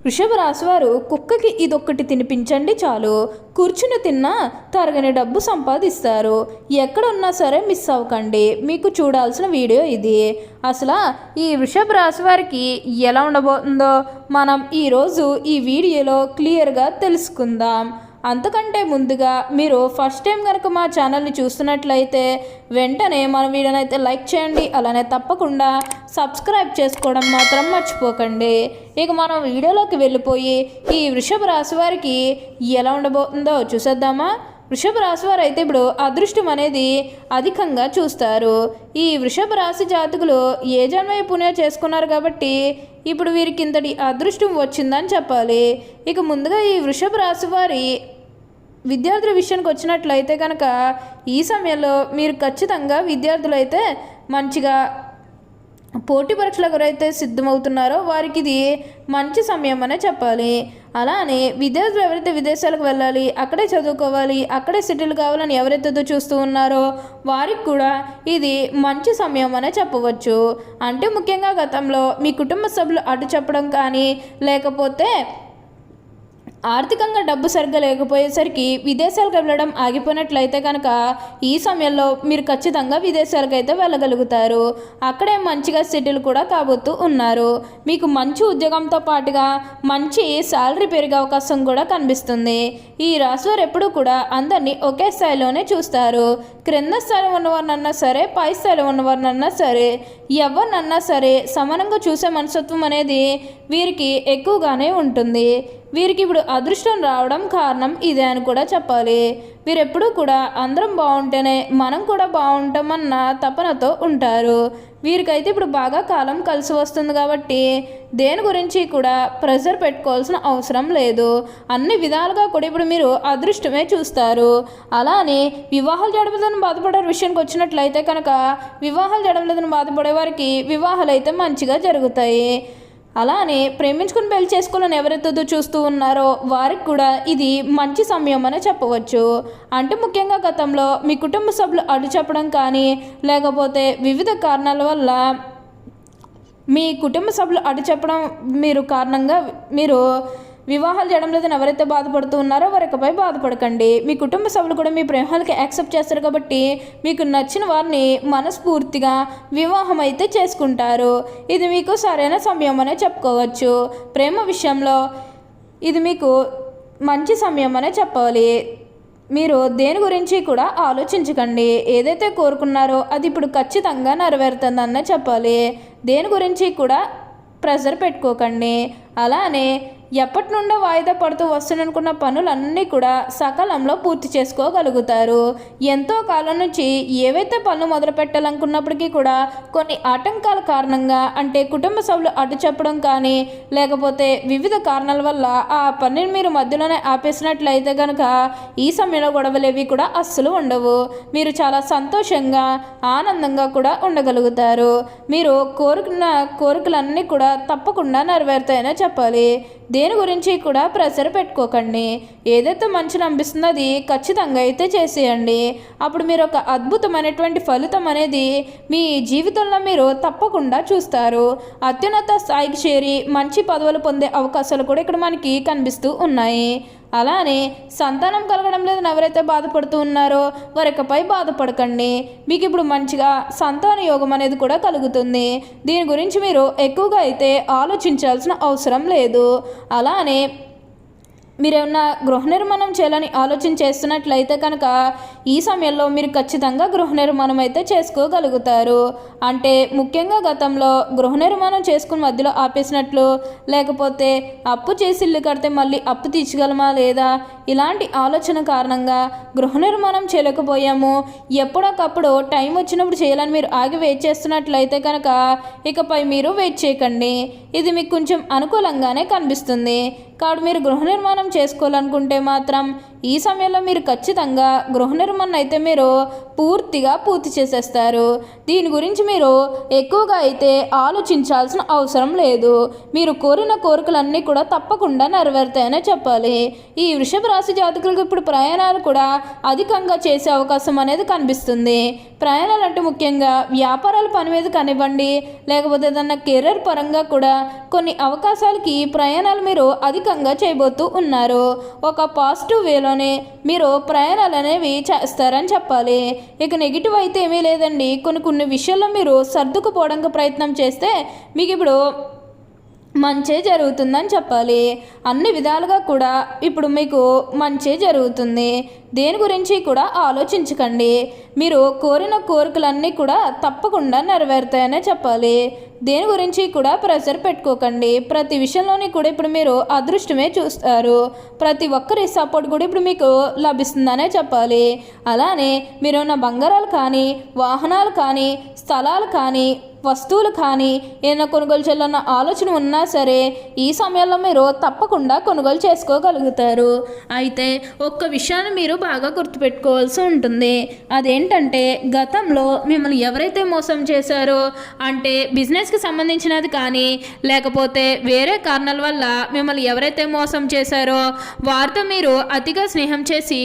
వృషభ రాశివారు కుక్కకి ఇదొక్కటి తినిపించండి చాలు, కూర్చుని తిన్నా తరగని డబ్బు సంపాదిస్తారు. ఎక్కడున్నా సరే మిస్ అవ్వకండి. మీకు చూడాల్సిన వీడియో ఇది. అసలు ఈ వృషభ రాశి వారికి ఎలా ఉండబోతుందో మనం ఈరోజు ఈ వీడియోలో క్లియర్గా తెలుసుకుందాం. అంతకంటే ముందుగా మీరు ఫస్ట్ టైం కనుక మా ఛానల్ని చూస్తున్నట్లయితే వెంటనే మన వీడియోని అయితే లైక్ చేయండి. అలానే తప్పకుండా సబ్స్క్రైబ్ చేసుకోవడం మాత్రం మర్చిపోకండి. ఇక మనం వీడియోలోకి వెళ్ళిపోయి ఈ వృషభ రాశి వారికి ఎలా ఉండబోతుందో చూసేద్దామా. వృషభ రాశి వారు అయితే ఇప్పుడు అదృష్టం అనేది అధికంగా చూస్తారు. ఈ వృషభ రాశి జాతకులు ఏ జన్మ పుణ్యం చేసుకున్నారు కాబట్టి ఇప్పుడు వీరికి ఇంతటి అదృష్టం వచ్చిందని చెప్పాలి. ఇక ముందుగా ఈ వృషభ రాశి వారి విద్యార్థుల విషయానికి వచ్చినట్లయితే కనుక ఈ సమయంలో మీరు ఖచ్చితంగా విద్యార్థులు అయితే మంచిగా పోటీ పరీక్షలకు ఎవరైతే సిద్ధమవుతున్నారో వారికి ఇది మంచి సమయం అనే చెప్పాలి. అలానే విద్యార్థులు ఎవరైతే విదేశాలకు వెళ్ళాలి, అక్కడే చదువుకోవాలి, అక్కడే సెటిల్ కావాలని ఎవరైతే చూస్తూ ఉన్నారో వారికి కూడా ఇది మంచి సమయం అనే చెప్పవచ్చు. అంటే ముఖ్యంగా గతంలో మీ కుటుంబ సభ్యులు అడ్డు చెప్పడం కానీ లేకపోతే ఆర్థికంగా డబ్బు సరిగ్గా లేకపోయేసరికి విదేశాలకు వెళ్ళడం ఆగిపోయినట్లయితే కనుక ఈ సమయంలో మీరు ఖచ్చితంగా విదేశాలకు అయితే వెళ్ళగలుగుతారు. అక్కడే మంచిగా సెటిల్ కూడా కాబోతూ ఉన్నారు. మీకు మంచి ఉద్యోగంతో పాటుగా మంచి శాలరీ పెరిగే అవకాశం కూడా కనిపిస్తుంది. ఈ రాశివారు ఎప్పుడూ కూడా అందరినీ ఒకే స్థాయిలోనే చూస్తారు. క్రింద స్థాయిలో ఉన్నవారినన్నా సరే, పై స్థాయిలో ఉన్నవారినన్నా సరే, ఎవరినన్నా సరే సమానంగా చూసే మనస్తత్వం అనేది వీరికి ఎక్కువగానే ఉంటుంది. వీరికి ఇప్పుడు అదృష్టం రావడం కారణం ఇదే అని కూడా చెప్పాలి. వీరెప్పుడూ కూడా అందరం బాగుంటేనే మనం కూడా బాగుంటామన్న తపనతో ఉంటారు. వీరికైతే ఇప్పుడు బాగా కాలం కలిసి వస్తుంది కాబట్టి దేని గురించి కూడా ప్రెషర్ పెట్టుకోవాల్సిన అవసరం లేదు. అన్ని విధాలుగా కూడా ఇప్పుడు మీరు అదృష్టమే చూస్తారు. అలానే వివాహాలు జరగలేదని బాధపడే విషయానికి వచ్చినట్లయితే కనుక వివాహాలు జరగలేదని బాధపడే వారికి వివాహాలు అయితే మంచిగా జరుగుతాయి. అలానే ప్రేమించుకుని పెళ్లి చేసుకోవాలని ఎవరైతే చూస్తూ ఉన్నారో వారికి కూడా ఇది మంచి సమయం అనే చెప్పవచ్చు. అంటే ముఖ్యంగా గతంలో మీ కుటుంబ సభ్యులు అడ్డు చెప్పడం కానీ లేకపోతే వివిధ కారణాల వల్ల మీ కుటుంబ సభ్యులు అడ్డు చెప్పడం కారణంగా మీరు వివాహాలు చేయడం లేదని ఎవరైతే బాధపడుతూ ఉన్నారో వారికపై బాధపడకండి. మీ కుటుంబ సభ్యులు కూడా మీ ప్రేమాలకి యాక్సెప్ట్ చేస్తారు కాబట్టి మీకు నచ్చిన వారిని మనస్ఫూర్తిగా వివాహం అయితే చేసుకుంటారు. ఇది మీకు సరైన సమయం అనే చెప్పుకోవచ్చు. ప్రేమ విషయంలో ఇది మీకు మంచి సమయం అనే చెప్పాలి. మీరు దేని గురించి కూడా ఆలోచించకండి. ఏదైతే కోరుకున్నారో అది ఇప్పుడు ఖచ్చితంగా నెరవేరుతుందనే చెప్పాలి. దేని గురించి కూడా ప్రెషర్ పెట్టుకోకండి. అలానే ఎప్పటి నుండో వాయిదా పడుతూ వస్తున్ననుకున్న పనులన్నీ కూడా సకాలంలో పూర్తి చేసుకోగలుగుతారు. ఎంతో కాలం నుంచి ఏవైతే పనులు మొదలు పెట్టాలనుకున్నప్పటికీ కూడా కొన్ని ఆటంకాల కారణంగా అంటే కుటుంబ సభ్యులు అడ్డు చెప్పడం కానీ లేకపోతే వివిధ కారణాల వల్ల ఆ పనిని మీరు మధ్యలోనే ఆపేసినట్లయితే కనుక ఈ సమయంలో గొడవలేవి కూడా అస్సలు ఉండవు. మీరు చాలా సంతోషంగా ఆనందంగా కూడా ఉండగలుగుతారు. మీరు కోరుకున్న కోరికలన్నీ కూడా తప్పకుండా నెరవేరుతాయనే చెప్పాలి. దేని గురించి కూడా ప్రెషర్ పెట్టుకోకండి. ఏదైతే మంచిని అనిపిస్తుందో అది ఖచ్చితంగా అయితే చేసేయండి. అప్పుడు మీరు ఒక అద్భుతమైనటువంటి ఫలితం అనేది మీ జీవితంలో మీరు తప్పకుండా చూస్తారు. అత్యున్నత స్థాయికి చేరి మంచి పదవులు పొందే అవకాశాలు కూడా ఇక్కడ మనకి కనిపిస్తూ ఉన్నాయి. అలానే సంతానం కలగడం లేదని ఎవరైతే బాధపడుతూ ఉన్నారో వారికపై బాధపడకండి. మీకు ఇప్పుడు మంచిగా సంతాన యోగం అనేది కూడా కలుగుతుంది. దీని గురించి మీరు ఎక్కువగా అయితే ఆలోచించాల్సిన అవసరం లేదు. అలానే మీరేమన్నా గృహ నిర్మాణం చేయాలని ఆలోచన చేస్తున్నట్లయితే కనుక ఈ సమయంలో మీరు ఖచ్చితంగా గృహ నిర్మాణం అయితే చేసుకోగలుగుతారు. అంటే ముఖ్యంగా గతంలో గృహ నిర్మాణం చేసుకుని మధ్యలో ఆపేసినట్లు లేకపోతే అప్పు చేసి ఇల్లు కడితే మళ్ళీ అప్పు తీర్చగలమా లేదా ఇలాంటి ఆలోచన కారణంగా గృహ నిర్మాణం చేయలేకపోయాము, ఎప్పుడొకప్పుడు టైం వచ్చినప్పుడు చేయాలని మీరు ఆగి వెయిట్ చేస్తున్నట్లయితే కనుక ఇకపై మీరు వెయిట్ చేయకండి. ఇది మీకు కొంచెం అనుకూలంగానే కనిపిస్తుంది. కాబట్టి మీరు గృహ నిర్మాణం చేసుకోవాలనుకుంటే మాత్రం ఈ సమయంలో మీరు ఖచ్చితంగా గృహ నిర్మాణం అయితే మీరు పూర్తిగా పూర్తి చేసేస్తారు. దీని గురించి మీరు ఎక్కువగా అయితే ఆలోచించాల్సిన అవసరం లేదు. మీరు కోరిన కోరికలన్నీ కూడా తప్పకుండా నెరవేరుతాయనే చెప్పాలి. ఈ వృషభ రాశి జాతకులకు ఇప్పుడు ప్రయాణాలు కూడా అధికంగా చేసే అవకాశం అనేది కనిపిస్తుంది. ప్రయాణాలు అంటే ముఖ్యంగా వ్యాపారాల పని మీద కానివ్వండి, లేకపోతే ఏదన్నా కెరీర్ పరంగా కూడా కొన్ని అవకాశాలకి ప్రయాణాలు మీరు అధికంగా చేయబోతూ ఉన్నారు. ఒక పాజిటివ్ వేలోనే మీరు ప్రయాణాలు అనేవి చేస్తారని చెప్పాలి. ఇక నెగిటివ్ అయితే ఏమీ లేదండి. కొన్ని విషయాల్లో మీరు సర్దుకుపోవడానికి ప్రయత్నం చేస్తే మీకు ఇప్పుడు మంచే జరుగుతుందని చెప్పాలి. అన్ని విధాలుగా కూడా ఇప్పుడు మీకు మంచే జరుగుతుంది. దేని గురించి కూడా ఆలోచించకండి. మీరు కోరిన కోరికలన్నీ కూడా తప్పకుండా నెరవేరుతాయనే చెప్పాలి. దేని గురించి కూడా ప్రెషర్ పెట్టుకోకండి. ప్రతి విషయంలోని కూడా ఇప్పుడు మీరు అదృష్టమే చూస్తారు. ప్రతి ఒక్కరి సపోర్ట్ కూడా ఇప్పుడు మీకు లభిస్తుందనే చెప్పాలి. అలానే మీరున్న బంగారాలు కానీ, వాహనాలు కానీ, స్థలాలు కానీ, వస్తువులు కానీ ఏదైనా కొనుగోలు చేయాలన్న ఆలోచన ఉన్నా సరే ఈ సమయంలో మీరు తప్పకుండా కొనుగోలు చేసుకోగలుగుతారు. అయితే ఒక్క విషయాన్ని మీరు బాగా గుర్తుపెట్టుకోవాల్సి ఉంటుంది. అదేంటంటే గతంలో మిమ్మల్ని ఎవరైతే మోసం చేశారో, అంటే బిజినెస్కి సంబంధించినది కానీ లేకపోతే వేరే కారణాల వల్ల మిమ్మల్ని ఎవరైతే మోసం చేశారో వారితో మీరు అతిగా స్నేహం చేసి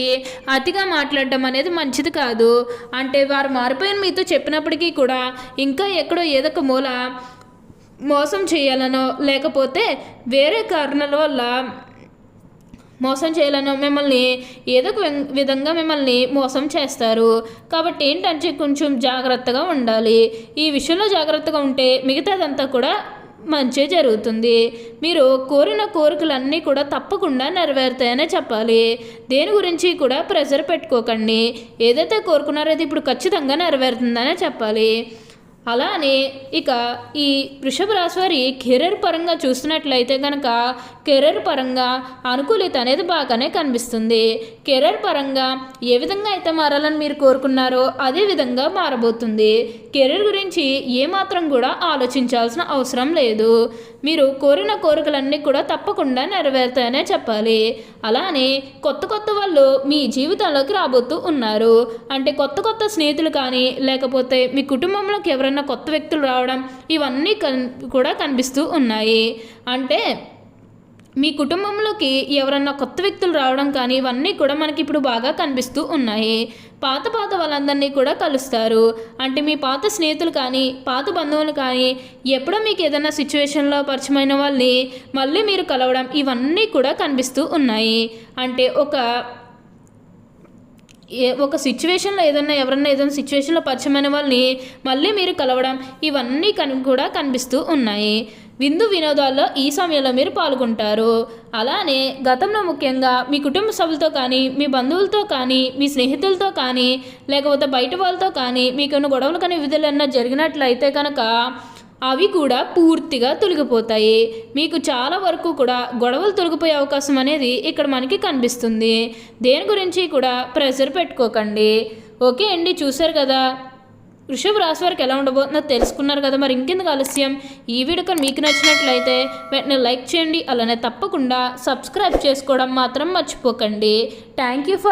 అతిగా మాట్లాడడం అనేది మంచిది కాదు. అంటే వారు మారిపోయిన మీతో చెప్పినప్పటికీ కూడా ఇంకా ఎక్కడో ఏదో ఒక మూల మోసం చేయాలనో లేకపోతే వేరే కారణాల వల్ల మోసం చేయాలనో మిమ్మల్ని ఏదో ఒక విధంగా మిమ్మల్ని మోసం చేస్తారు. కాబట్టి ఏంటంటే కొంచెం జాగ్రత్తగా ఉండాలి. ఈ విషయంలో జాగ్రత్తగా ఉంటే మిగతాదంతా కూడా మంచి జరుగుతుంది. మీరు కోరిన కోరికలన్నీ కూడా తప్పకుండా నెరవేరుతాయనే చెప్పాలి. దేని గురించి కూడా ప్రెషర్ పెట్టుకోకండి. ఏదైతే కోరుకున్నారో అది ఇప్పుడు ఖచ్చితంగా నెరవేరుతుందనే చెప్పాలి. అలానే ఇక ఈ వృషభ రాశి వారి కెరీర్ పరంగా చూసినట్లయితే కనుక కెరీర్ పరంగా అనుకూలిత అనేది బాగానే కనిపిస్తుంది. కెరీర్ పరంగా ఏ విధంగా అయితే మారాలని మీరు కోరుకున్నారో అదే విధంగా మారబోతుంది. కెరీర్ గురించి ఏమాత్రం కూడా ఆలోచించాల్సిన అవసరం లేదు. మీరు కోరిన కోరికలన్నీ కూడా తప్పకుండా నెరవేరుతాయనే చెప్పాలి. అలానే కొత్త వాళ్ళు మీ జీవితంలోకి రాబోతూ ఉన్నారు. అంటే కొత్త స్నేహితులు కానీ లేకపోతే మీ కుటుంబంలోకి ఎవరైనా కొత్త వ్యక్తులు రావడం ఇవన్నీ కూడా కనిపిస్తూ ఉన్నాయి. అంటే మీ కుటుంబంలోకి ఎవరన్నా కొత్త వ్యక్తులు రావడం కానీ ఇవన్నీ కూడా మనకి ఇప్పుడు బాగా కనిపిస్తూ ఉన్నాయి. పాత వాళ్ళందరినీ కూడా కలుస్తారు. అంటే మీ పాత స్నేహితులు కానీ పాత బంధువులు కానీ ఎప్పుడో మీకు ఏదైనా సిచ్యువేషన్లో పరిచయమైన వాళ్ళని మళ్ళీ మీరు కలవడం ఇవన్నీ కూడా కనిపిస్తూ ఉన్నాయి. అంటే ఒక సిచ్యువేషన్లో ఎవరన్నా ఏదైనా సిచ్యువేషన్లో పరిచయమైన వాళ్ళని మళ్ళీ మీరు కలవడం ఇవన్నీ కూడా కనిపిస్తూ ఉన్నాయి. విందు వినోదాల్లో ఈ సమయంలో మీరు పాల్గొంటారు. అలానే గతంలో ముఖ్యంగా మీ కుటుంబ సభ్యులతో కానీ మీ బంధువులతో కానీ మీ స్నేహితులతో కానీ లేకపోతే బయట వాళ్ళతో కానీ మీకున్న గొడవలు కానీ విధులన్నా జరిగినట్లయితే కనుక అవి కూడా పూర్తిగా తొలగిపోతాయి. మీకు చాలా వరకు కూడా గొడవలు తొలగిపోయే అవకాశం అనేది ఇక్కడ మనకి కనిపిస్తుంది. దేని గురించి కూడా ప్రెషర్ పెట్టుకోకండి. ఓకే అండి, చూశారు కదా వృషభ రాశి వారికి ఎలా ఉండబోతుందో తెలుసుకున్నారు కదా. మరి ఇంకెందుకు ఆలస్యం, ఈ వీడియో కానీ మీకు నచ్చినట్లయితే వెంటనే లైక్ చేయండి. అలానే తప్పకుండా సబ్స్క్రైబ్ చేసుకోవడం మాత్రం మర్చిపోకండి. Thank you for